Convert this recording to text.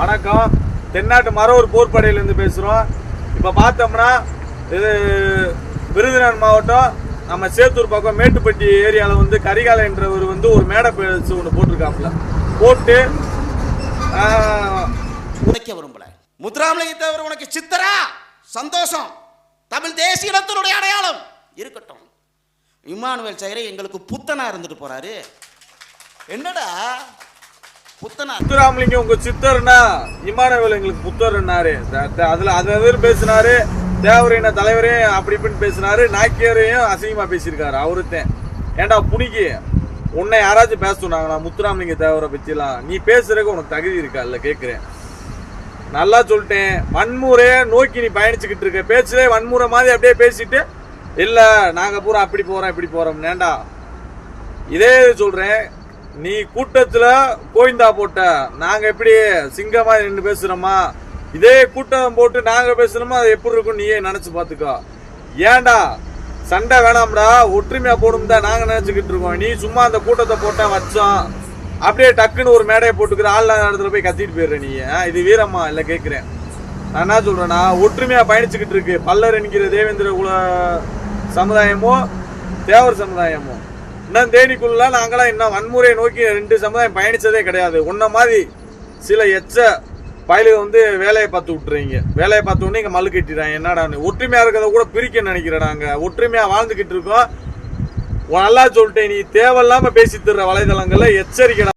வணக்கம். தென்னாட்டு மரவர் போர்ப்படையிலேருந்து பேசுகிறோம். இப்போ பார்த்தோம்னா இது விருதுநகர் மாவட்டம் நம்ம சேத்தூர் பக்கம் மேட்டுப்பட்டி ஏரியாவில் வந்து கரிகால என்றவர் வந்து ஒரு மேடை பேச்சு ஒன்று போட்டிருக்காப்புல. போட்டு உடைக்க விரும்பல. முத்துராமலிங்க தேவர் உனக்கு சித்தரா சந்தோஷம், தமிழ் தேசிய இனத்தினுடைய அடையாளம் இருக்கட்டும். இம்மானுவேல் சைரை எங்களுக்கு புத்தனா இருந்துட்டு போறாரு. என்னடா புத்தனா? முத்துராமலிங்கம் உங்க சித்தர்னா இம்மானுவேல் எங்களுக்கு புத்தர்னாரு. அதுல அது பேசினாரு. தேவரின தலைவரையும் அப்படி இப்படின்னு பேசினாரு. நாக்கியரையும் அசிங்கமா பேசியிருக்காரு. அவருத்தேன் ஏண்டா புனிக்கு உன்னை யாராச்சும் பேச சொன்னாங்களா முத்துராமலிங்க தேவரை பற்றிலாம்? நீ பேசுறதுக்கு உனக்கு தகுதி இருக்கா? இல்லை கேட்குறேன். நல்லா சொல்லிட்டேன். வன்முறையை நோக்கி நீ பயணிச்சுக்கிட்டு இருக்க. பேச்சுலே வன்முறை மாதிரி அப்படியே பேசிட்டு இல்லை நாங்கள் பூரா அப்படி போகிறோம் இப்படி போகிறோம். ஏண்டா இதே சொல்கிறேன். நீ கூட்டத்தில் கோவிந்தா போட்ட நாங்கள் எப்படி சிங்கமாக நின்று பேசுகிறோமா, இதே கூட்டம் போட்டு நாங்கள் பேசுகிறோமா, அது எப்படி இருக்கும் நீயே நினச்சி பார்த்துக்கோ. ஏண்டா சண்டை வேணாம்டா, ஒற்றுமையாக போடும் தான் நாங்கள் நினச்சிக்கிட்டு இருக்கோம். நீ சும்மா அந்த கூட்டத்தை போட்டால் வச்சோம் அப்படியே டக்குன்னு ஒரு மேடையை போட்டுக்கிற ஆள் இடத்துல போய் கத்திட்டு போயிடுற நீ. இது வீரம்மா இல்லை கேட்குறேன். நான் என்ன சொல்கிறேன்னா, ஒற்றுமையாக பயணிச்சுக்கிட்டு இருக்கு பல்லர் என்கிற தேவேந்திர குல சமுதாயமோ தேவர் சமுதாயமோ. இன்னும் தேனிக்குள்ள நாங்களாம் இன்னும் வன்முறையை நோக்கி ரெண்டு சமுதாயம் பயணிச்சதே கிடையாது. உன்ன மாதிரி சில பயலுக வந்து வேலையை பார்த்து விட்டுறீங்க. வேலையை பார்த்து உடனே இங்கே மல்லு கட்டிடுறாங்க. என்னடா ஒற்றுமையாக இருக்கிறத கூட பிரிக்க நினைக்கிறேன். ஒற்றுமையாக வாழ்ந்துக்கிட்டு இருக்கோம். நல்லா சொல்லிட்டேன். நீ தேவையில்லாமல் பேசி தர்ற வலைதளங்களில் எச்சரிக்கை.